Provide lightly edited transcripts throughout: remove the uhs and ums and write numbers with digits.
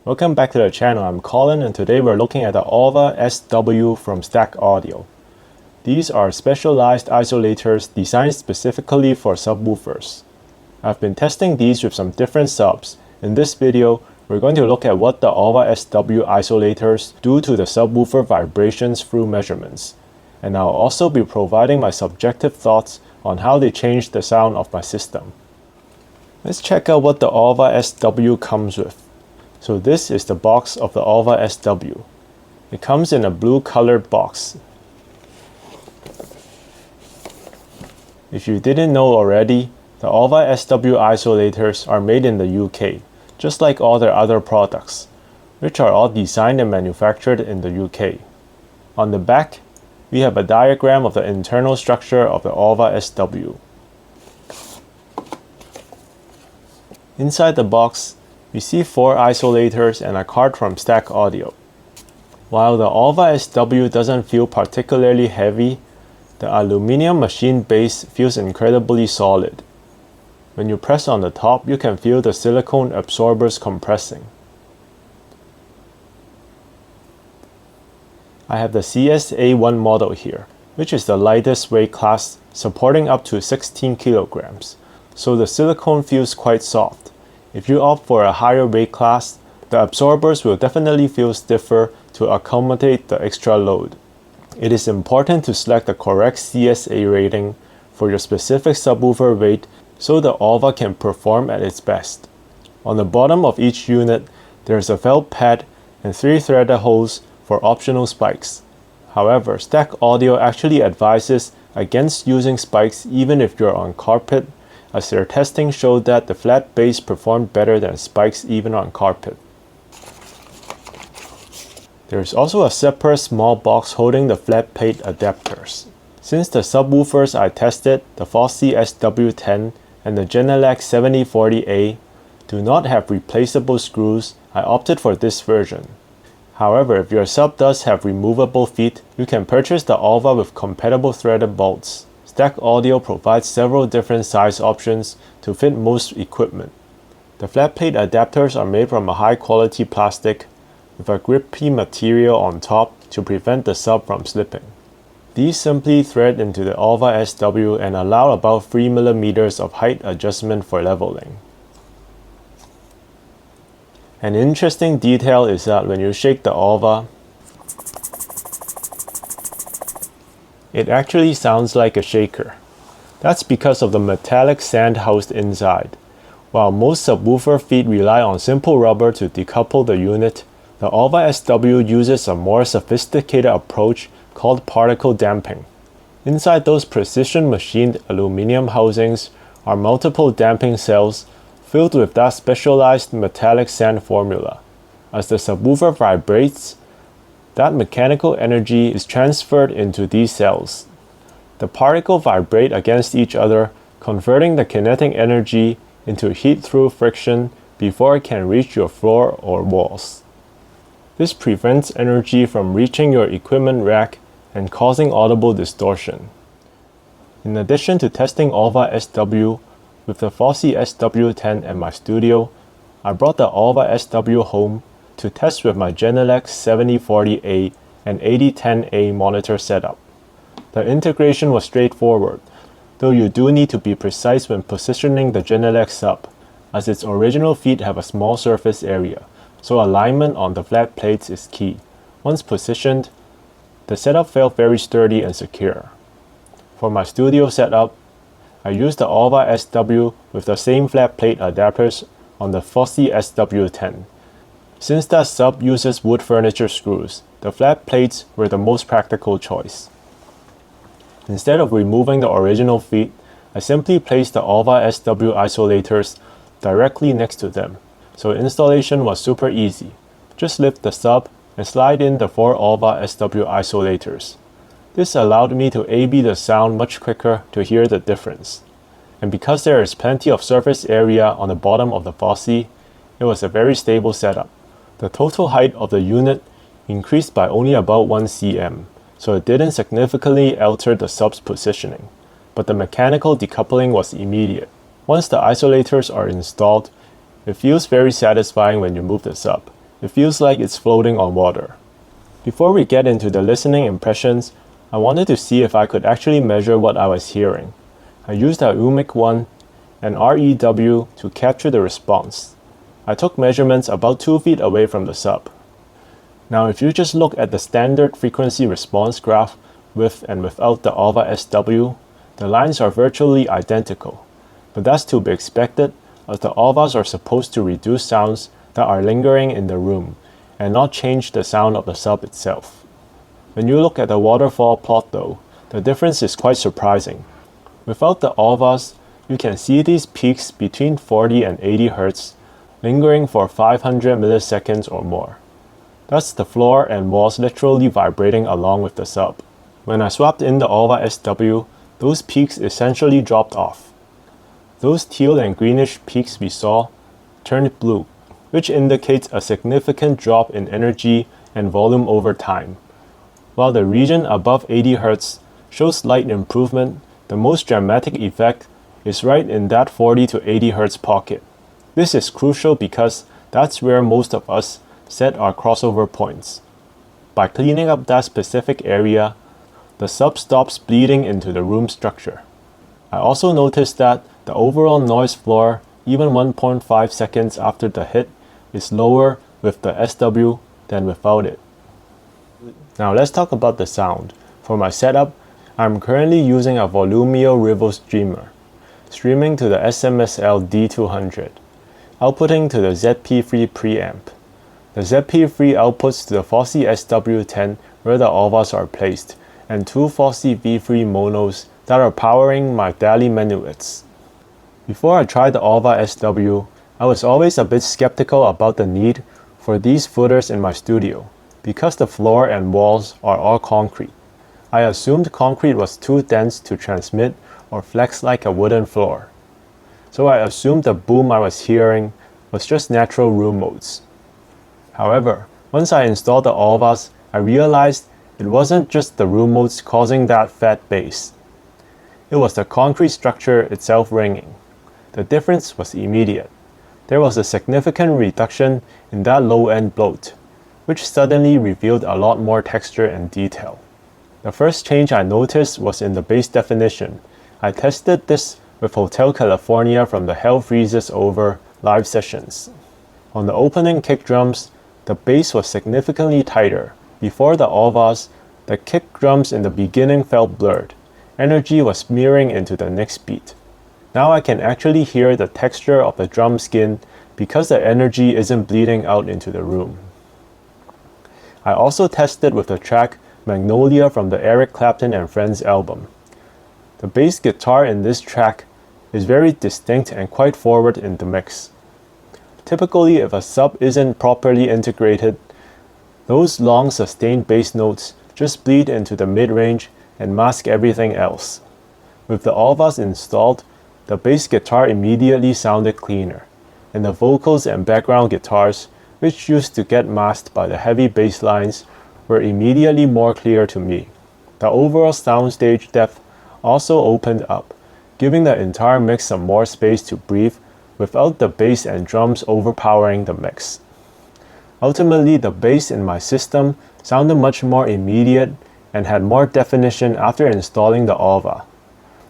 Welcome back to the channel. I'm Colin, and today we're looking at the AUVA SW from Stack Audio. These are specialized isolators designed specifically for subwoofers. I've been testing these with some different subs. In this video, we're going to look at what the AUVA SW isolators do to the subwoofer vibrations through measurements. And I'll also be providing my subjective thoughts on how they change the sound of my system. Let's check out what the AUVA SW comes with. So this is the box of the AUVA SW. It comes in a blue colored box. If you didn't know already, the AUVA SW isolators are made in the UK, just like all their other products, which are all designed and manufactured in the UK. On the back, we have a diagram of the internal structure of the AUVA SW. Inside the box, we see 4 isolators and a card from Stack Audio. While the AUVA SW doesn't feel particularly heavy, the aluminum machine base feels incredibly solid. When you press on the top, you can feel the silicone absorbers compressing. I have the CSA1 model here, which is the lightest weight class, supporting up to 16 kilograms, so the silicone feels quite soft. If you opt for a higher weight class, the absorbers will definitely feel stiffer to accommodate the extra load. It is important to select the correct CSA rating for your specific subwoofer weight so the AUVA can perform at its best. On the bottom of each unit, there is a felt pad and 3 threaded holes for optional spikes. However, Stack Audio actually advises against using spikes even if you're on carpet, as their testing showed that the flat base performed better than spikes even on carpet. There is also a separate small box holding the flat plate adapters. Since the subwoofers I tested, the Fosi SW10 and the Genelec 7040A, do not have replaceable screws, I opted for this version. However, if your sub does have removable feet, you can purchase the AUVA with compatible threaded bolts. Stack Audio provides several different size options to fit most equipment. The flat plate adapters are made from a high quality plastic with a grippy material on top to prevent the sub from slipping. These simply thread into the AUVA SW and allow about 3 mm of height adjustment for leveling. An interesting detail is that when you shake the AUVA, it actually sounds like a shaker. That's because of the metallic sand housed inside. While most subwoofer feet rely on simple rubber to decouple the unit, the AUVA SW uses a more sophisticated approach called particle damping. Inside those precision machined aluminum housings are multiple damping cells filled with that specialized metallic sand formula. As the subwoofer vibrates, that mechanical energy is transferred into these cells. The particles vibrate against each other, converting the kinetic energy into heat through friction before it can reach your floor or walls. This prevents energy from reaching your equipment rack and causing audible distortion. In addition to testing AUVA SW with the Fosi SW10 at my studio, I brought the AUVA SW home to test with my Genelec 7040A and 8010A monitor setup. The integration was straightforward, though you do need to be precise when positioning the Genelec sub, as its original feet have a small surface area, so alignment on the flat plates is key. Once positioned, the setup felt very sturdy and secure. For my studio setup, I used the AUVA SW with the same flat plate adapters on the Fosi SW10. Since that sub uses wood furniture screws, the flat plates were the most practical choice. Instead of removing the original feet, I simply placed the AUVA SW isolators directly next to them, so installation was super easy. Just lift the sub and slide in the 4 AUVA SW isolators. This allowed me to A/B the sound much quicker to hear the difference. And because there is plenty of surface area on the bottom of the Fosi, it was a very stable setup. The total height of the unit increased by only about 1 cm, so it didn't significantly alter the sub's positioning, but the mechanical decoupling was immediate. Once the isolators are installed, it feels very satisfying when you move the sub. It feels like it's floating on water. Before we get into the listening impressions, I wanted to see if I could actually measure what I was hearing. I used a UMIC 1 and REW to capture the response. I took measurements about 2 feet away from the sub. Now if you just look at the standard frequency response graph with and without the AUVA SW, the lines are virtually identical. But that's to be expected, as the AUVAs are supposed to reduce sounds that are lingering in the room and not change the sound of the sub itself. When you look at the waterfall plot though, the difference is quite surprising. Without the AUVAs, you can see these peaks between 40 and 80 Hz lingering for 500 milliseconds or more. That's the floor and walls literally vibrating along with the sub. When I swapped in the AUVA SW, those peaks essentially dropped off. Those teal and greenish peaks we saw turned blue, which indicates a significant drop in energy and volume over time. While the region above 80 Hz shows slight improvement, the most dramatic effect is right in that 40 to 80 Hz pocket. This is crucial because that's where most of us set our crossover points. By cleaning up that specific area, the sub stops bleeding into the room structure. I also noticed that the overall noise floor, even 1.5 seconds after the hit, is lower with the SW than without it. Now let's talk about the sound. For my setup, I'm currently using a Volumio Rivo streamer, streaming to the SMSL D200, outputting to the ZP3 preamp. The ZP3 outputs to the Fosi SW10 where the AUVAs are placed, and 2 Fosi V3 monos that are powering my Dali Menuets. Before I tried the AUVA SW, I was always a bit skeptical about the need for these footers in my studio, because the floor and walls are all concrete. I assumed concrete was too dense to transmit or flex like a wooden floor. So I assumed the boom I was hearing was just natural room modes. However, once I installed the AUVAs, I realized it wasn't just the room modes causing that fat bass. It was the concrete structure itself ringing. The difference was immediate. There was a significant reduction in that low-end bloat, which suddenly revealed a lot more texture and detail. The first change I noticed was in the bass definition. I tested this with Hotel California from the Hell Freezes Over live sessions. On the opening kick drums, the bass was significantly tighter. Before the AUVAs, the kick drums in the beginning felt blurred. Energy was smearing into the next beat. Now I can actually hear the texture of the drum skin because the energy isn't bleeding out into the room. I also tested with the track Magnolia from the Eric Clapton and Friends album. The bass guitar in this track is very distinct and quite forward in the mix. Typically, if a sub isn't properly integrated, those long sustained bass notes just bleed into the mid-range and mask everything else. With the AUVAs installed, the bass guitar immediately sounded cleaner, and the vocals and background guitars, which used to get masked by the heavy bass lines, were immediately more clear to me. The overall soundstage depth also opened up, giving the entire mix some more space to breathe without the bass and drums overpowering the mix. Ultimately, the bass in my system sounded much more immediate and had more definition after installing the AUVA.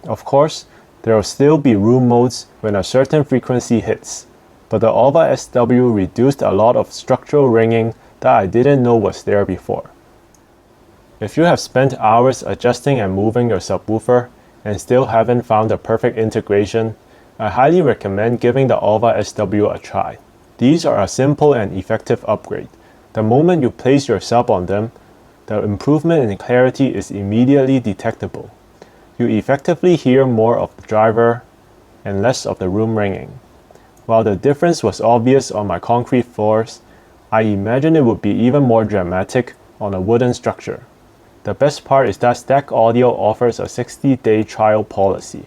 Of course, there will still be room modes when a certain frequency hits, but the AUVA SW reduced a lot of structural ringing that I didn't know was there before. If you have spent hours adjusting and moving your subwoofer and still haven't found the perfect integration, I highly recommend giving the AUVA SW a try. These are a simple and effective upgrade. The moment you place your sub on them, the improvement in clarity is immediately detectable. You effectively hear more of the driver and less of the room ringing. While the difference was obvious on my concrete floors, I imagine it would be even more dramatic on a wooden structure. The best part is that Stack Audio offers a 60-day trial policy.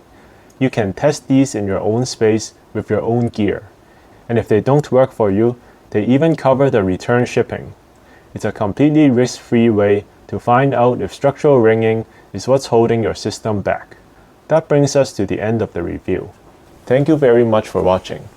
You can test these in your own space with your own gear. And if they don't work for you, they even cover the return shipping. It's a completely risk-free way to find out if structural ringing is what's holding your system back. That brings us to the end of the review. Thank you very much for watching.